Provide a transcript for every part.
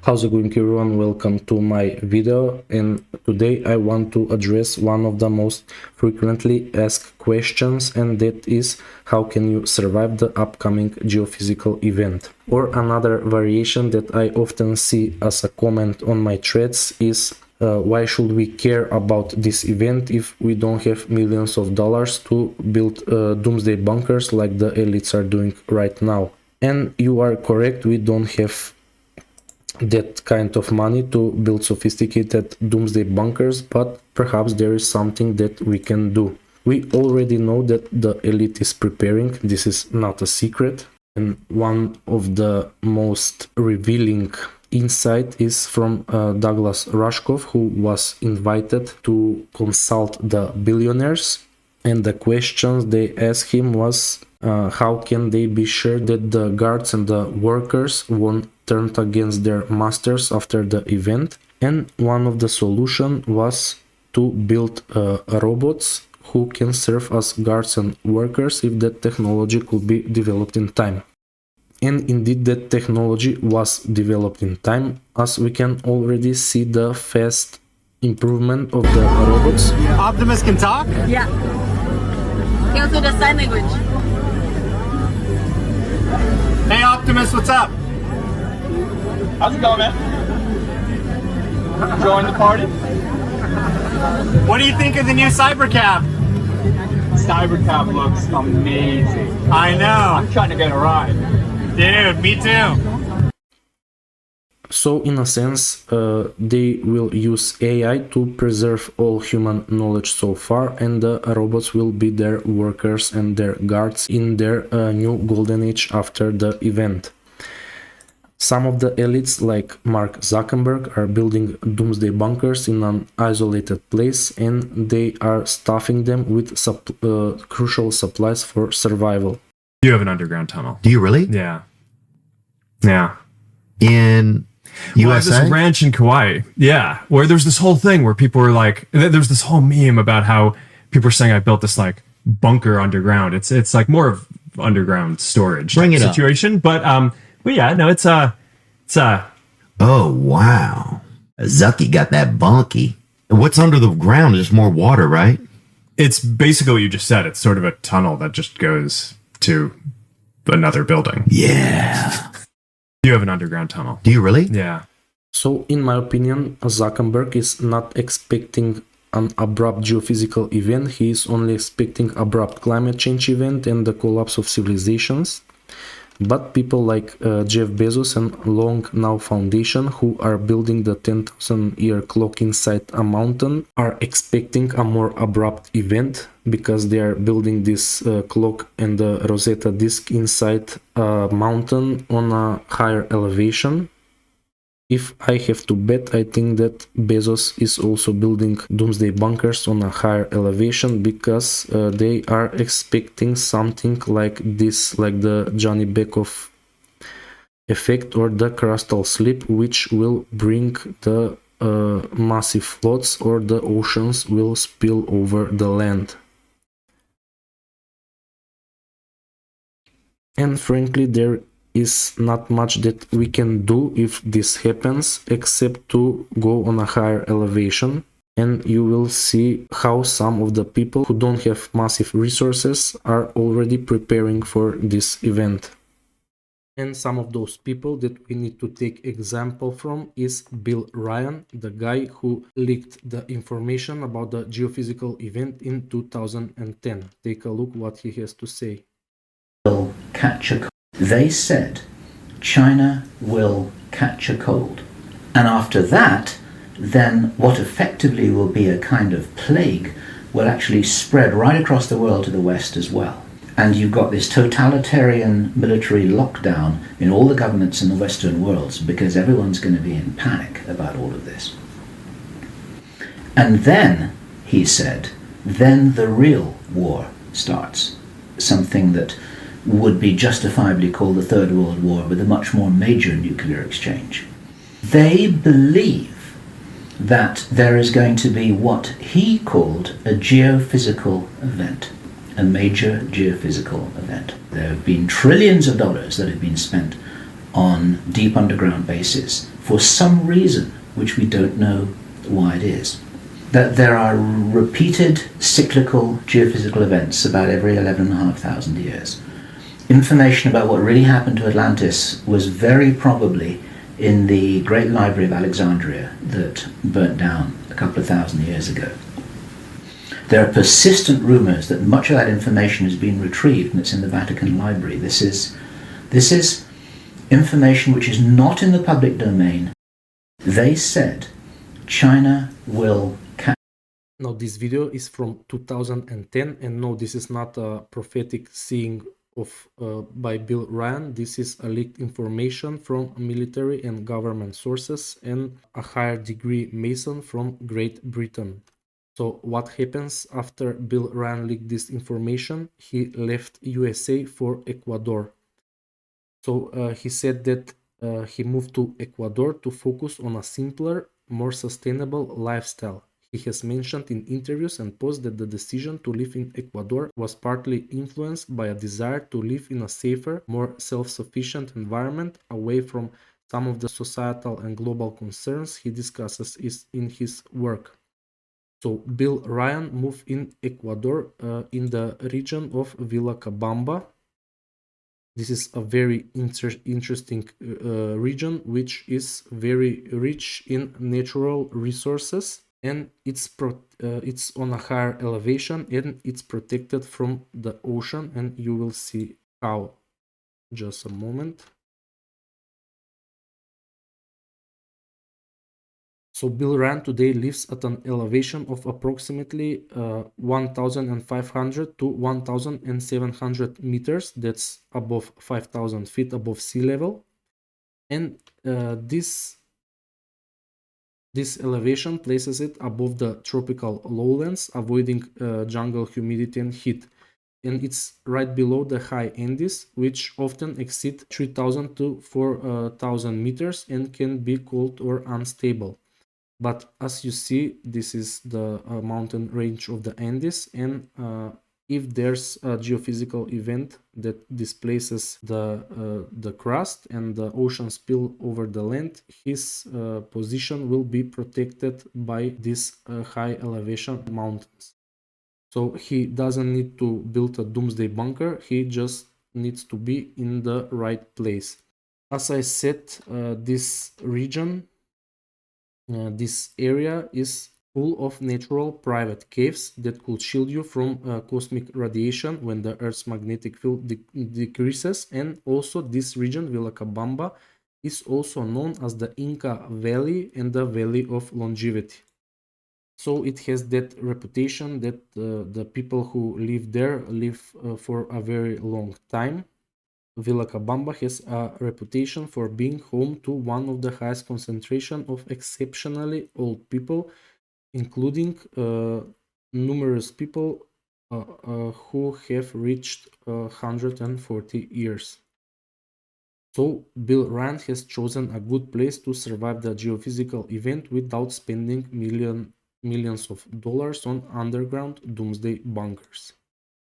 How's it going, everyone? Welcome to my video, and today I want to address one of the most frequently asked questions, and that is how can you survive the upcoming geophysical event? Or another variation that I often see as a comment on my threads is why should we care about this event if we don't have millions of dollars to build doomsday bunkers like the elites are doing right now? And you are correct, we don't have that kind of money to build sophisticated doomsday bunkers, but perhaps there is something that we can do. We already know that the elite is preparing, this is not a secret, and one of the most revealing insight is from Douglas Rushkoff, who was invited to consult the billionaires, and the questions they asked him was how can they be sure that the guards and the workers won't turn against their masters after the event. And one of the solution was to build robots who can serve as guards and workers if that technology could be developed in time. And indeed that technology was developed in time, as we can already see the fast improvement of the robots. Optimus can talk? Yeah. He also does sign language. Hey Optimus, what's up? How's it going, man? Join the party? What do you think of the new Cybercab? Cybercab looks amazing. I know. I'm trying to get a ride. Dude, me too. So in a sense, they will use AI to preserve all human knowledge so far, and the robots will be their workers and their guards in their new golden age after the event. Some of the elites, like Mark Zuckerberg, are building doomsday bunkers in an isolated place, and they are stuffing them with crucial supplies for survival. You have an underground tunnel. Do you really? Yeah. Yeah. In Well, I have USA? this ranch in Kauai. Yeah. Where there's this whole thing where people were like, there's this whole meme about how people are saying I built this like bunker underground. It's like more of underground storage Bring it up. situation. But yeah, no, it's Oh, wow. Zucky got that bunky. What's under the ground is more water, right? it's basically what you just said. It's sort of a tunnel that just goes to another building. Yeah. You have an underground tunnel. Do you really? Yeah. So in my opinion, Zuckerberg is not expecting an abrupt geophysical event. He is only expecting abrupt climate change event and the collapse of civilizations. But people like Jeff Bezos and Long Now Foundation, who are building the 10,000-year clock inside a mountain, are expecting a more abrupt event because they are building this clock and the Rosetta disk inside a mountain on a higher elevation. If I have to bet, I think that Bezos is also building doomsday bunkers on a higher elevation because they are expecting something like this, like the Johnny Beckhoff effect or the crustal slip, which will bring the massive floods, or the oceans will spill over the land. And frankly, there is not much that we can do if this happens except to go on a higher elevation, and you will see how some of the people who don't have massive resources are already preparing for this event. And some of those people that we need to take example from is Bill Ryan, the guy who leaked the information about the geophysical event in 2010. Take a look what he has to say. Will catch a cold. They said China will catch a cold. And after that, then what effectively will be a kind of plague will actually spread right across the world to the West as well. And you've got this totalitarian military lockdown in all the governments in the Western worlds because everyone's going to be in panic about all of this. And then, he said, then the real war starts. Something that would be justifiably called the Third World War, with a much more major nuclear exchange. They believe that there is going to be what he called a geophysical event, a major geophysical event. There have been trillions of dollars that have been spent on deep underground bases for some reason which we don't know why it is. That there are repeated cyclical geophysical events about every 11,500 years. Information about what really happened to Atlantis was very probably in the Great Library of Alexandria that burnt down a couple of thousand years ago. There are persistent rumors that much of that information has been retrieved and it's in the Vatican Library. This is information which is not in the public domain. They said China will catch. Now this video is from 2010, and no, this is not a prophetic seeing of by Bill Ryan. This is a leaked information from military and government sources and a higher degree Mason from Great Britain. So what happens after Bill Ryan leaked this information? He left USA for Ecuador. So he said that he moved to Ecuador to focus on a simpler, more sustainable lifestyle. He has mentioned in interviews and posts that the decision to live in Ecuador was partly influenced by a desire to live in a safer, more self-sufficient environment away from some of the societal and global concerns he discusses in his work. So Bill Ryan moved in Ecuador in the region of Vilcabamba. This is a very interesting region which is very rich in natural resources, and it's on a higher elevation and it's protected from the ocean, and you will see how. Just a moment. So Bill Ryan today lives at an elevation of approximately 1,500 to 1,700 meters. That's above 5,000 feet above sea level. And this elevation places it above the tropical lowlands, avoiding jungle humidity and heat. And it's right below the high Andes, which often exceed 3,000 to 4,000 meters and can be cold or unstable. But as you see, this is the mountain range of the Andes, and if there's a geophysical event that displaces the crust and the ocean spill over the land, his position will be protected by these high elevation mountains. So he doesn't need to build a doomsday bunker, he just needs to be in the right place. As I said, this region, this area is full of natural private caves that could shield you from cosmic radiation when the Earth's magnetic field decreases. And also this region, Vilcabamba, is also known as the Inca Valley and the Valley of Longevity. So it has that reputation that the people who live there live for a very long time. Vilcabamba has a reputation for being home to one of the highest concentration of exceptionally old people, including numerous people who have reached 140 years. So Bill Ryan has chosen a good place to survive the geophysical event without spending millions of dollars on underground doomsday bunkers.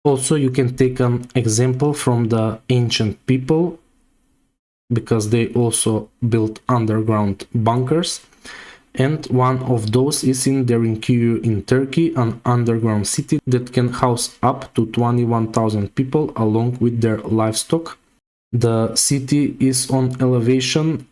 Also, you can take an example from the ancient people, because they also built underground bunkers. And one of those is in Derinkuyu in Turkey, an underground city that can house up to 21,000 people along with their livestock. The city is on elevation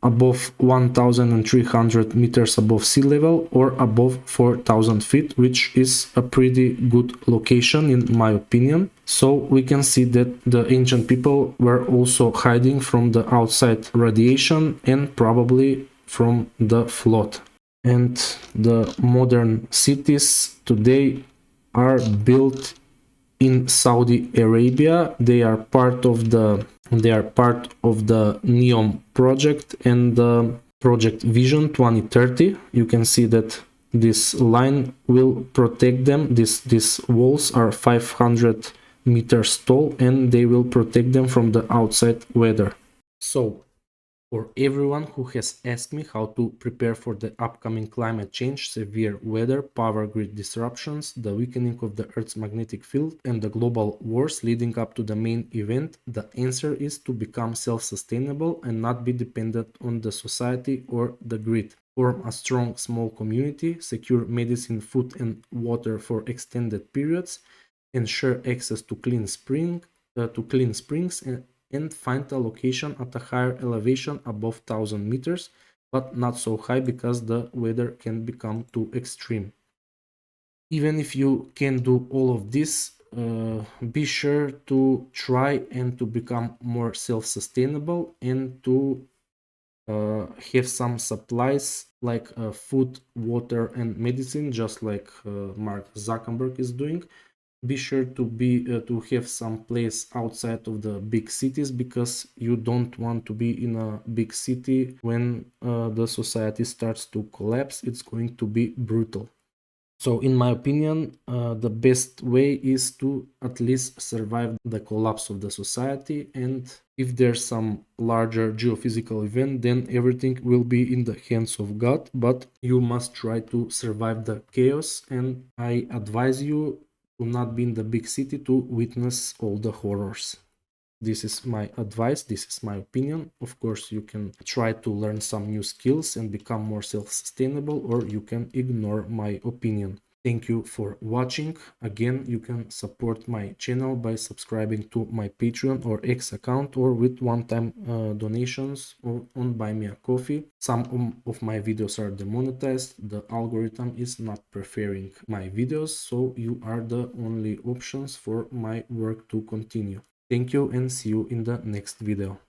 above 1,300 meters above sea level, or above 4,000 feet, which is a pretty good location in my opinion. So we can see that the ancient people were also hiding from the outside radiation and probably from the flood. And the modern cities today are built in Saudi Arabia. They are part of the NEOM project and the project Vision 2030. You can see that this line will protect them. These walls are 500 meters tall and they will protect them from the outside weather. So For everyone who has asked me how to prepare for the upcoming climate change, severe weather, power grid disruptions, the weakening of the Earth's magnetic field, and the global wars leading up to the main event, the answer is to become self-sustainable and not be dependent on the society or the grid. Form a strong small community, secure medicine, food and water for extended periods, ensure access to clean springs and find a location at a higher elevation above 1000 meters, but not so high because the weather can become too extreme. Even if you can do all of this, be sure to try and to become more self-sustainable and to have some supplies like food, water and medicine, just like Mark Zuckerberg is doing. Be sure to have some place outside of the big cities, because you don't want to be in a big city when the society starts to collapse. It's going to be brutal. So in my opinion, the best way is to at least survive the collapse of the society, and if there's some larger geophysical event, then everything will be in the hands of God, but you must try to survive the chaos, and I advise you to not be in the big city to witness all the horrors. This is my advice, this is my opinion. Of course, you can try to learn some new skills and become more self-sustainable, or you can ignore my opinion. Thank you for watching. Again, you can support my channel by subscribing to my Patreon or X account, or with one-time donations or on Buy Me a Coffee. Some of my videos are demonetized. The algorithm is not preferring my videos, so you are the only options for my work to continue. Thank you and see you in the next video.